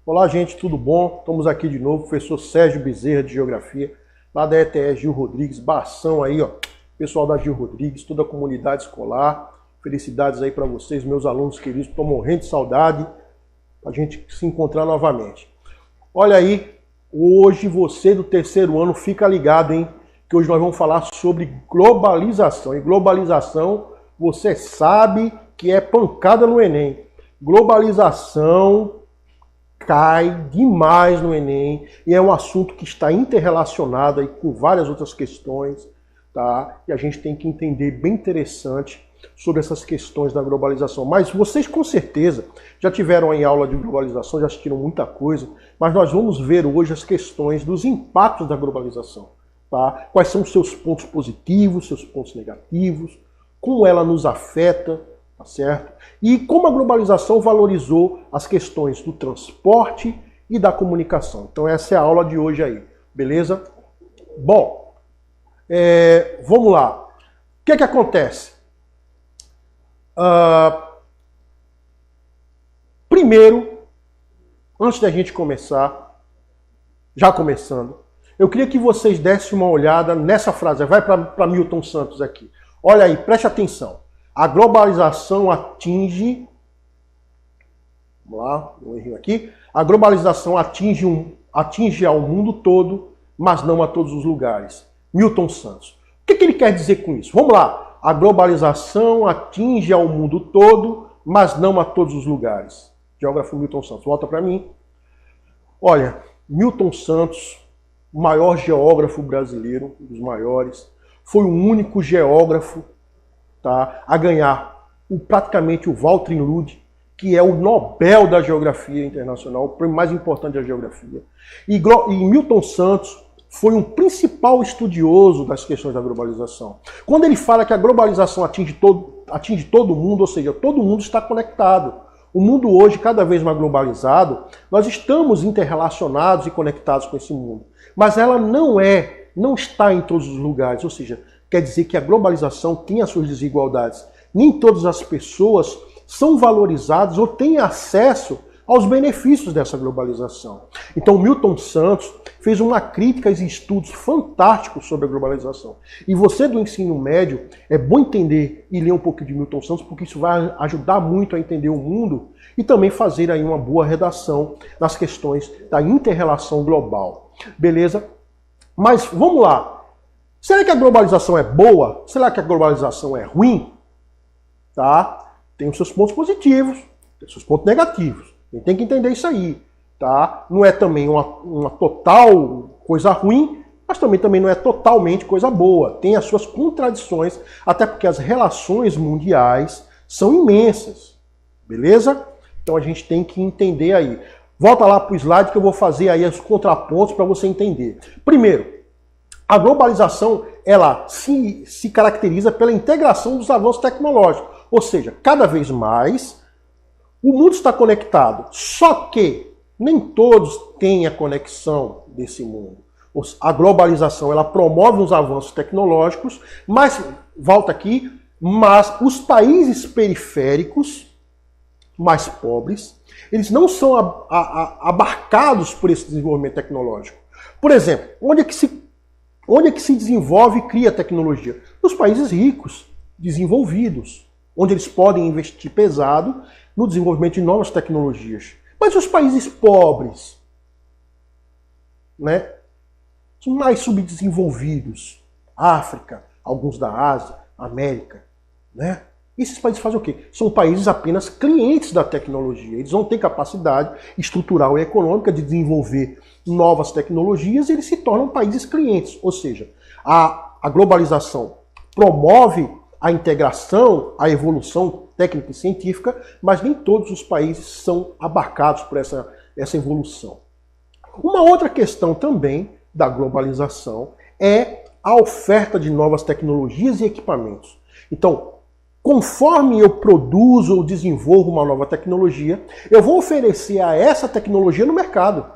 Olá, gente, tudo bom? Estamos aqui de novo, professor Sérgio Bezerra de Geografia, lá da ETE Gil Rodrigues, Bação aí, ó, pessoal da Gil Rodrigues, toda a comunidade escolar, felicidades aí para vocês, meus alunos queridos, estou morrendo de saudade, para a gente se encontrar novamente. Olha aí, hoje você do terceiro ano fica ligado, hein, que hoje nós vamos falar sobre globalização, e globalização você sabe que é pancada no Enem. Globalização cai demais no Enem e é um assunto que está interrelacionado aí com várias outras questões, tá? E a gente tem que entender bem interessante sobre essas questões da globalização. Mas vocês com certeza já tiveram em aula de globalização, já assistiram muita coisa, mas nós vamos ver hoje as questões dos impactos da globalização, tá? Quais são os seus pontos positivos, seus pontos negativos, como ela nos afeta, tá certo? E como a globalização valorizou as questões do transporte e da comunicação. Então essa é a aula de hoje aí, beleza? Bom, vamos lá. O que é que acontece? Primeiro, antes da gente começar, já começando, eu queria que vocês dessem uma olhada nessa frase. Vai para Milton Santos aqui. Olha aí, preste atenção. A globalização atinge... Vamos lá, um erro aqui. A globalização atinge ao mundo todo, mas não a todos os lugares. Milton Santos. O que ele quer dizer com isso? Vamos lá. A globalização atinge ao mundo todo, mas não a todos os lugares. Geógrafo Milton Santos. Volta para mim. Olha, Milton Santos, o maior geógrafo brasileiro, um dos maiores, foi o único geógrafo, tá, a ganhar praticamente o Walter Lud, que é o Nobel da Geografia Internacional, o prêmio mais importante da geografia. E Milton Santos foi um principal estudioso das questões da globalização. Quando ele fala que a globalização atinge todo mundo, ou seja, todo mundo está conectado. O mundo hoje, cada vez mais globalizado, nós estamos interrelacionados e conectados com esse mundo. Mas ela não está em todos os lugares, ou seja, quer dizer que a globalização tem as suas desigualdades. Nem todas as pessoas são valorizadas ou têm acesso aos benefícios dessa globalização. Então Milton Santos fez uma crítica e estudos fantásticos sobre a globalização. E você do ensino médio, é bom entender e ler um pouco de Milton Santos, porque isso vai ajudar muito a entender o mundo e também fazer aí uma boa redação nas questões da inter-relação global. Beleza? Mas vamos lá. Será que a globalização é boa? Será que a globalização é ruim? Tá? Tem os seus pontos positivos, tem os seus pontos negativos. A gente tem que entender isso aí. Tá? Não é também uma total coisa ruim, mas também não é totalmente coisa boa. Tem as suas contradições, até porque as relações mundiais são imensas. Beleza? Então a gente tem que entender aí. Volta lá para o slide que eu vou fazer aí os contrapontos para você entender. Primeiro, a globalização ela se caracteriza pela integração dos avanços tecnológicos. Ou seja, cada vez mais o mundo está conectado. Só que nem todos têm a conexão desse mundo. A globalização ela promove os avanços tecnológicos, mas, volta aqui, mas os países periféricos, mais pobres, eles não são abarcados por esse desenvolvimento tecnológico. Por exemplo, onde é que se desenvolve e cria tecnologia? Nos países ricos, desenvolvidos, onde eles podem investir pesado no desenvolvimento de novas tecnologias. Mas os países pobres, né, os mais subdesenvolvidos, África, alguns da Ásia, América, né? Esses países fazem o quê? São países apenas clientes da tecnologia. Eles não têm capacidade estrutural e econômica de desenvolver novas tecnologias e eles se tornam países clientes. Ou seja, a globalização promove a integração, a evolução técnica e científica, mas nem todos os países são abarcados por essa evolução. Uma outra questão também da globalização é a oferta de novas tecnologias e equipamentos. Então, conforme eu produzo ou desenvolvo uma nova tecnologia, eu vou oferecer a essa tecnologia no mercado.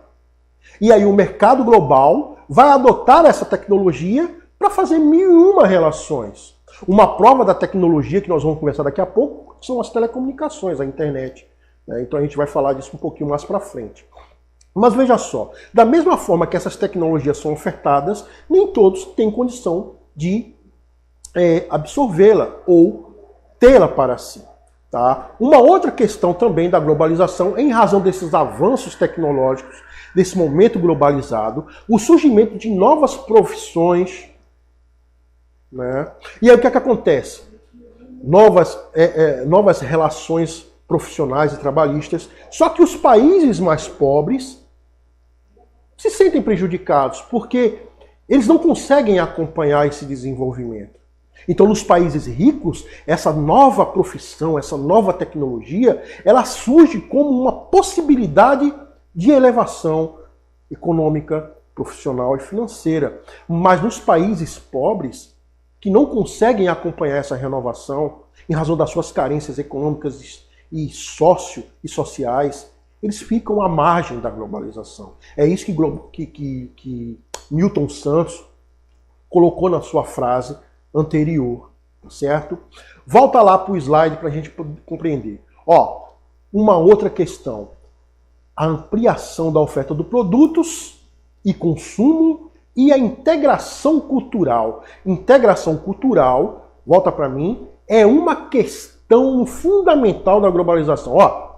E aí o mercado global vai adotar essa tecnologia para fazer 1001 relações. Uma prova da tecnologia que nós vamos conversar daqui a pouco são as telecomunicações, a internet. Então a gente vai falar disso um pouquinho mais para frente. Mas veja só, da mesma forma que essas tecnologias são ofertadas, nem todos têm condição de absorvê-la ou tê-la para si. Tá? Uma outra questão também da globalização, em razão desses avanços tecnológicos, desse momento globalizado, o surgimento de novas profissões, né? E aí o que é que acontece? Novas relações profissionais e trabalhistas, só que os países mais pobres se sentem prejudicados, porque eles não conseguem acompanhar esse desenvolvimento. Então, nos países ricos, essa nova profissão, essa nova tecnologia, ela surge como uma possibilidade de elevação econômica, profissional e financeira. Mas nos países pobres, que não conseguem acompanhar essa renovação, em razão das suas carências econômicas e sociais, eles ficam à margem da globalização. É isso que Milton Santos colocou na sua frase anterior, certo? Volta lá para o slide para a gente compreender. Ó, uma outra questão. A ampliação da oferta de produtos e consumo e a integração cultural. Integração cultural, volta para mim, é uma questão fundamental da globalização. Ó,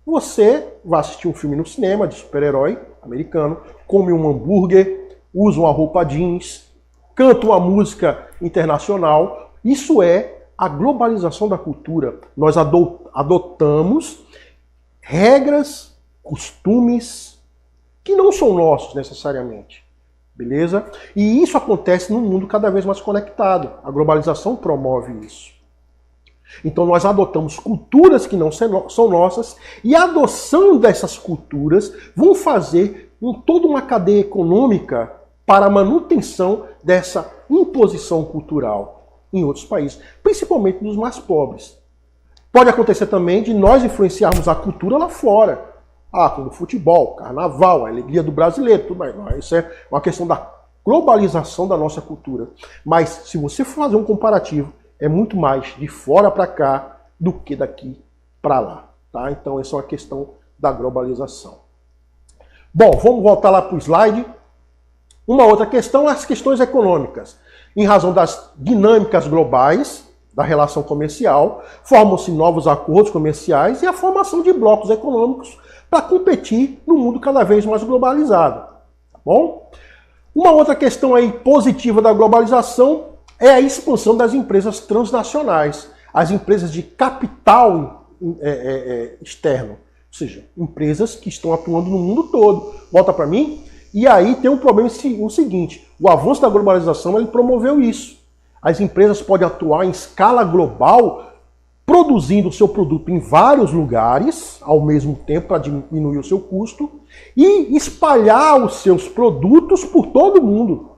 você vai assistir um filme no cinema de super-herói americano, come um hambúrguer, usa uma roupa jeans, canta uma música internacional. Isso é a globalização da cultura. Nós adotamos regras, costumes que não são nossos necessariamente. Beleza? E isso acontece num mundo cada vez mais conectado. A globalização promove isso. Então nós adotamos culturas que não são nossas, e a adoção dessas culturas vão fazer toda uma cadeia econômica para a manutenção dessa imposição cultural em outros países, principalmente nos mais pobres. Pode acontecer também de nós influenciarmos a cultura lá fora. Como o futebol, carnaval, a alegria do brasileiro, tudo mais. Isso é uma questão da globalização da nossa cultura. Mas se você for fazer um comparativo, é muito mais de fora para cá do que daqui para lá. Tá? Então essa é uma questão da globalização. Bom, vamos voltar lá para o slide. Uma outra questão é as questões econômicas. Em razão das dinâmicas globais da relação comercial, formam-se novos acordos comerciais e a formação de blocos econômicos para competir no mundo cada vez mais globalizado. Tá bom? Uma outra questão aí positiva da globalização é a expansão das empresas transnacionais, as empresas de capital externo, ou seja, empresas que estão atuando no mundo todo. Volta para mim. E aí tem um problema o seguinte, o avanço da globalização ele promoveu isso. As empresas podem atuar em escala global, produzindo o seu produto em vários lugares, ao mesmo tempo, para diminuir o seu custo, e espalhar os seus produtos por todo o mundo.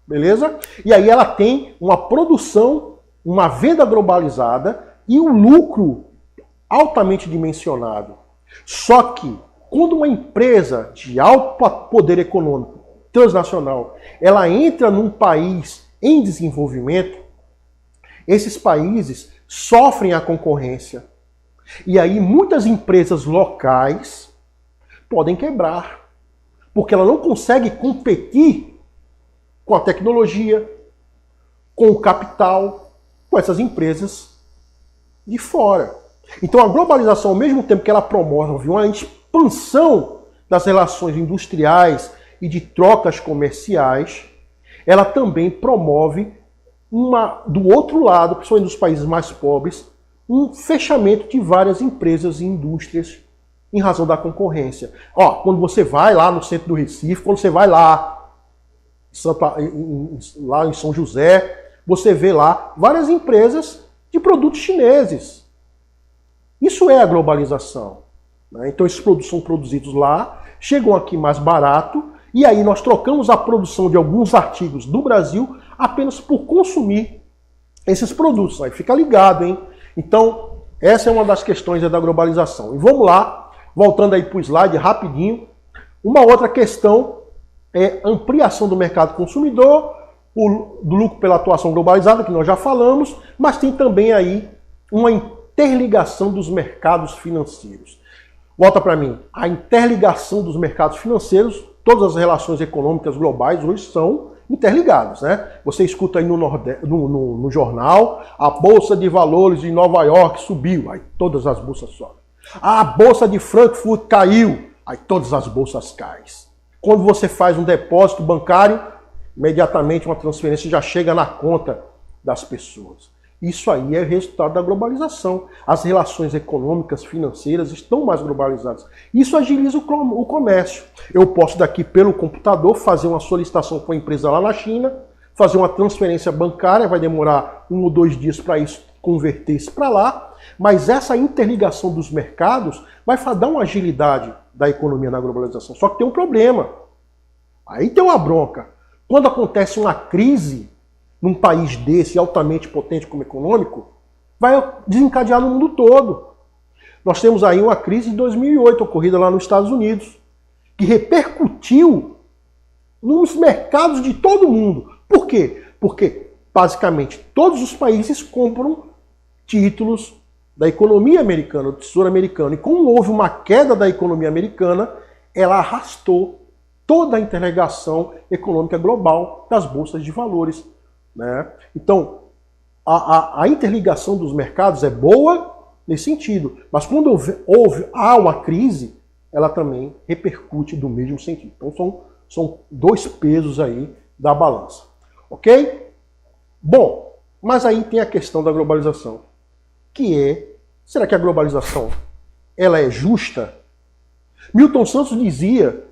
Beleza? E aí ela tem uma produção, uma venda globalizada e um lucro altamente dimensionado. Só que, quando uma empresa de alto poder econômico transnacional, ela entra num país em desenvolvimento, esses países sofrem a concorrência. E aí muitas empresas locais podem quebrar, porque ela não consegue competir com a tecnologia, com o capital, com essas empresas de fora. Então a globalização, ao mesmo tempo que ela promove uma expansão das relações industriais e de trocas comerciais, ela também promove do outro lado, principalmente nos países mais pobres, um fechamento de várias empresas e indústrias em razão da concorrência. Quando você vai lá no centro do Recife, quando você vai lá em São José, você vê lá várias empresas de produtos chineses. Isso é a globalização. Então esses produtos são produzidos lá, chegam aqui mais barato, e aí nós trocamos a produção de alguns artigos do Brasil apenas por consumir esses produtos. Aí fica ligado, hein? Então, essa é uma das questões da globalização. E vamos lá, voltando aí para o slide rapidinho. Uma outra questão é ampliação do mercado consumidor, do lucro pela atuação globalizada, que nós já falamos, mas tem também aí uma interligação dos mercados financeiros. Volta para mim. A interligação dos mercados financeiros, todas as relações econômicas globais hoje são interligadas, né? Você escuta aí no jornal, a Bolsa de Valores de Nova York subiu, aí todas as bolsas sobem. A Bolsa de Frankfurt caiu, aí todas as bolsas caem. Quando você faz um depósito bancário, imediatamente uma transferência já chega na conta das pessoas. Isso aí é resultado da globalização. As relações econômicas, financeiras estão mais globalizadas. Isso agiliza o comércio. Eu posso daqui pelo computador fazer uma solicitação com a empresa lá na China, fazer uma transferência bancária, vai demorar 1 ou 2 dias para isso converter isso para lá, mas essa interligação dos mercados vai dar uma agilidade da economia na globalização. Só que tem um problema. Aí tem uma bronca. Quando acontece uma crise num país desse, altamente potente como econômico, vai desencadear no mundo todo. Nós temos aí uma crise de 2008, ocorrida lá nos Estados Unidos, que repercutiu nos mercados de todo mundo. Por quê? Porque, basicamente, todos os países compram títulos da economia americana, do Tesouro americano. E como houve uma queda da economia americana, ela arrastou toda a interligação econômica global das bolsas de valores, né? Então, a interligação dos mercados é boa nesse sentido, mas quando há uma crise, ela também repercute do mesmo sentido. Então, são 2 pesos aí da balança. Ok? Bom, mas aí tem a questão da globalização, que é, será que a globalização ela é justa? Milton Santos dizia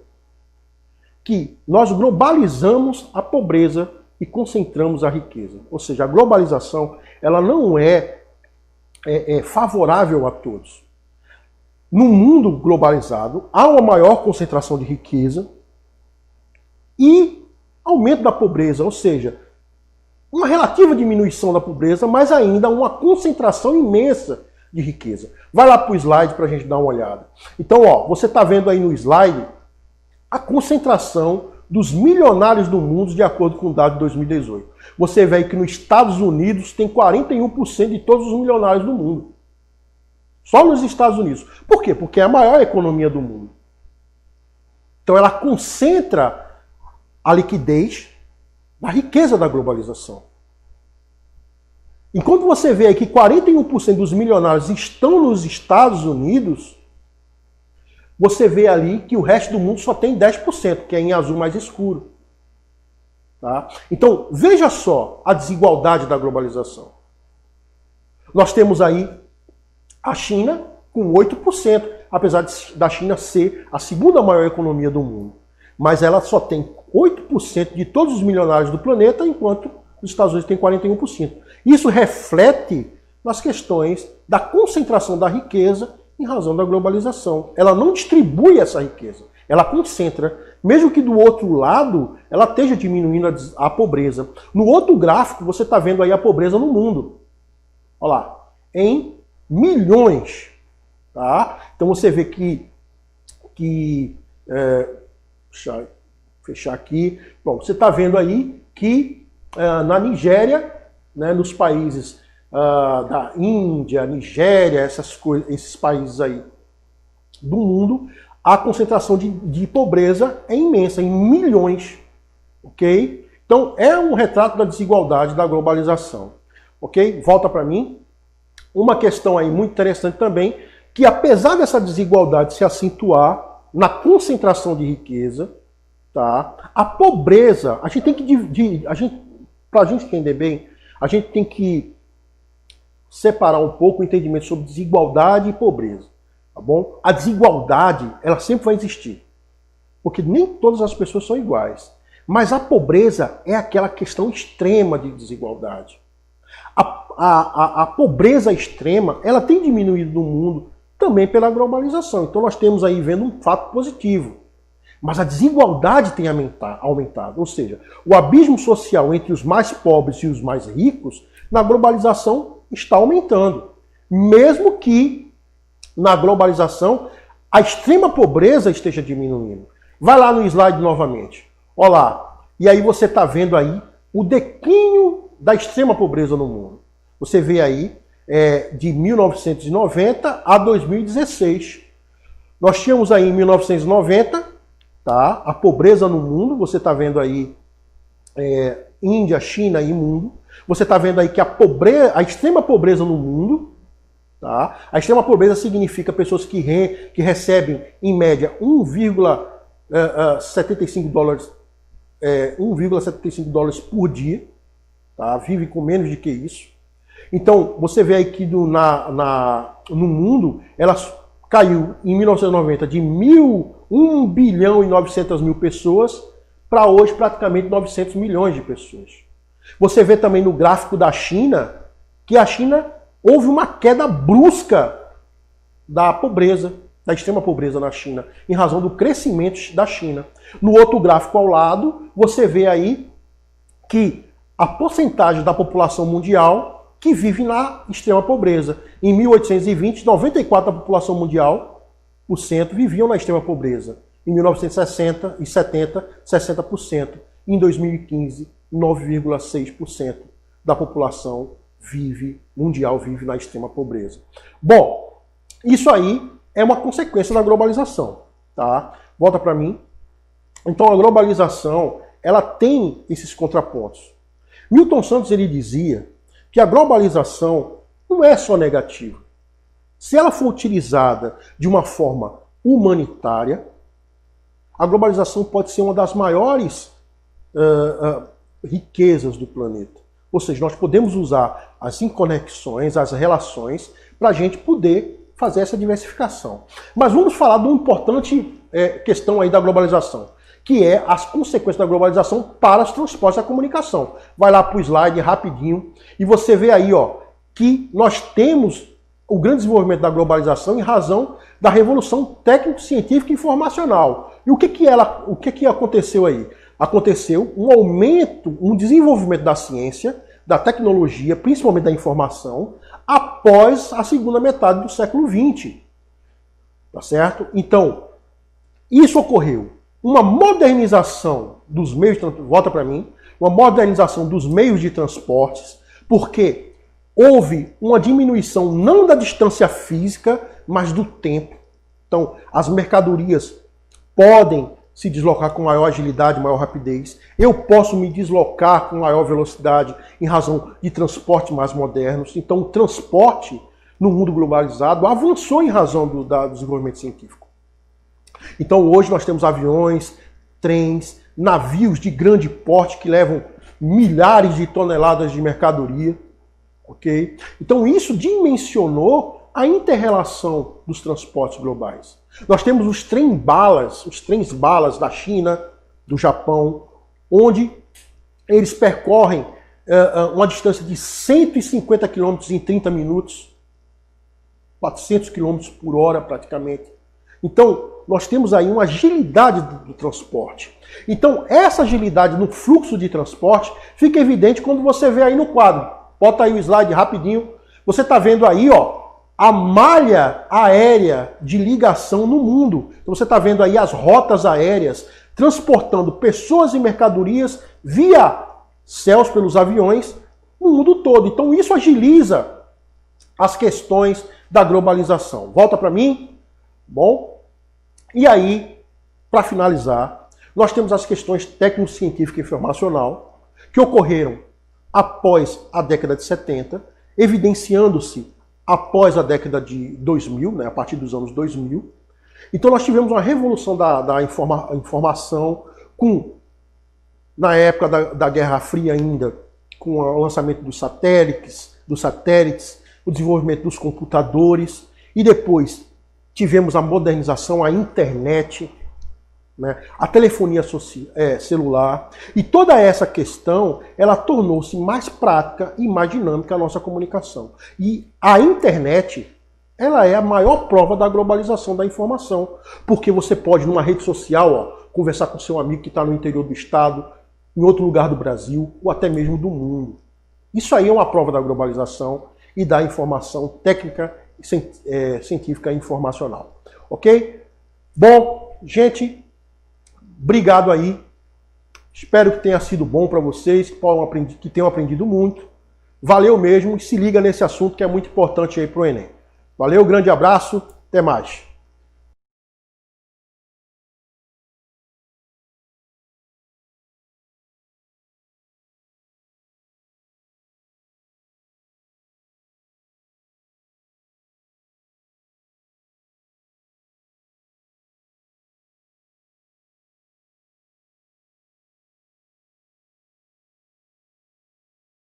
que nós globalizamos a pobreza e concentramos a riqueza. Ou seja, a globalização ela não é favorável a todos. No mundo globalizado, há uma maior concentração de riqueza e aumento da pobreza, ou seja, uma relativa diminuição da pobreza, mas ainda uma concentração imensa de riqueza. Vai lá para o slide para a gente dar uma olhada. Então, ó, você está vendo aí no slide a concentração dos milionários do mundo de acordo com o dado de 2018. Você vê aí que nos Estados Unidos tem 41% de todos os milionários do mundo. Só nos Estados Unidos. Por quê? Porque é a maior economia do mundo. Então ela concentra a liquidez da riqueza da globalização. Enquanto você vê aí que 41% dos milionários estão nos Estados Unidos, você vê ali que o resto do mundo só tem 10%, que é em azul mais escuro. Tá? Então, veja só a desigualdade da globalização. Nós temos aí a China com 8%, apesar da China ser a segunda maior economia do mundo. Mas ela só tem 8% de todos os milionários do planeta, enquanto os Estados Unidos têm 41%. Isso reflete nas questões da concentração da riqueza em razão da globalização. Ela não distribui essa riqueza, ela concentra. Mesmo que do outro lado, ela esteja diminuindo a pobreza. No outro gráfico, você está vendo aí a pobreza no mundo. Olha lá, em milhões. Tá? Então você vê deixa eu fechar aqui. Bom, você está vendo aí que na Nigéria, né, nos países da Índia, Nigéria, esses países aí do mundo, a concentração de pobreza é imensa, em milhões. Ok? Então é um retrato da desigualdade da globalização. Ok? Volta para mim. Uma questão aí muito interessante também, que apesar dessa desigualdade se acentuar na concentração de riqueza, tá? A pobreza, a gente tem que dividir, para a gente entender bem, a gente tem que separar um pouco o entendimento sobre desigualdade e pobreza, tá bom? A desigualdade, ela sempre vai existir, porque nem todas as pessoas são iguais. Mas a pobreza é aquela questão extrema de desigualdade. A pobreza extrema, ela tem diminuído no mundo também pela globalização. Então nós temos aí vendo um fato positivo. Mas a desigualdade tem aumentado. Ou seja, o abismo social entre os mais pobres e os mais ricos, na globalização, está aumentando. Mesmo que na globalização a extrema pobreza esteja diminuindo. Vai lá no slide novamente. Olha lá. E aí você está vendo aí o declínio da extrema pobreza no mundo. Você vê aí de 1990 a 2016. Nós tínhamos aí em 1990, tá? A pobreza no mundo, você está vendo aí Índia, China e mundo. Você está vendo aí que a extrema pobreza no mundo, tá? A extrema pobreza significa pessoas que recebem, em média, 1,75 dólares por dia, tá? Vive com menos do que isso. Então, você vê aí que no mundo, ela caiu em 1990 de 1 bilhão e 900 mil pessoas para hoje praticamente 900 milhões de pessoas. Você vê também no gráfico da China, que a China houve uma queda brusca da pobreza, da extrema pobreza na China, em razão do crescimento da China. No outro gráfico ao lado, você vê aí que a porcentagem da população mundial que vive na extrema pobreza. Em 1820, 94% da população mundial viviam na extrema pobreza. Em 1960 e 70, 60%. Em 2015, 9,6% da população mundial vive na extrema pobreza. Bom, isso aí é uma consequência da globalização, tá? Volta para mim. Então a globalização, ela tem esses contrapontos. Milton Santos, ele dizia que a globalização não é só negativa. Se ela for utilizada de uma forma humanitária, a globalização pode ser uma das maiores riquezas do planeta. Ou seja, nós podemos usar as interconexões, as relações, para a gente poder fazer essa diversificação. Mas vamos falar de uma importante questão aí da globalização, que é as consequências da globalização para os transportes e a comunicação. Vai lá para o slide rapidinho e você vê aí, ó, que nós temos o grande desenvolvimento da globalização em razão da revolução técnico-científica e informacional. E o que aconteceu aí? Aconteceu um aumento, um desenvolvimento da ciência, da tecnologia, principalmente da informação, após a segunda metade do século XX. Tá certo? Então, isso ocorreu. Uma modernização dos meios de transporte, volta para mim, uma modernização dos meios de transportes, porque houve uma diminuição não da distância física, mas do tempo. Então, as mercadorias podem se deslocar com maior agilidade, maior rapidez. Eu posso me deslocar com maior velocidade em razão de transportes mais modernos. Então, o transporte no mundo globalizado avançou em razão do desenvolvimento científico. Então, hoje nós temos aviões, trens, navios de grande porte que levam milhares de toneladas de mercadoria. Ok? Então, isso dimensionou a inter-relação dos transportes globais. Nós temos os trens-balas da China, do Japão, onde eles percorrem uma distância de 150 km em 30 minutos, 400 km por hora praticamente. Então, nós temos aí uma agilidade do transporte. Então, essa agilidade no fluxo de transporte fica evidente quando você vê aí no quadro. Bota aí o slide rapidinho. Você está vendo aí, ó, a malha aérea de ligação no mundo. Então você está vendo aí as rotas aéreas transportando pessoas e mercadorias via céus pelos aviões no mundo todo. Então isso agiliza as questões da globalização. Volta para mim. Bom, e aí, para finalizar, nós temos as questões técnico-científica e informacional que ocorreram após a década de 70, evidenciando-se após a década de 2000, né, a partir dos anos 2000. Então nós tivemos uma revolução da informação, na época da Guerra Fria ainda, com o lançamento dos satélites, o desenvolvimento dos computadores, e depois tivemos a modernização, a internet, né, a telefonia celular, e toda essa questão, ela tornou-se mais prática e mais dinâmica a nossa comunicação. E a internet, ela é a maior prova da globalização da informação, porque você pode, numa rede social, ó, conversar com seu amigo que está no interior do estado, em outro lugar do Brasil, ou até mesmo do mundo. Isso aí é uma prova da globalização e da informação técnica, científica e informacional. Ok? Bom, gente, obrigado aí. Espero que tenha sido bom para vocês, que tenham aprendido muito. Valeu mesmo e se liga nesse assunto que é muito importante aí para o Enem. Valeu, grande abraço, até mais.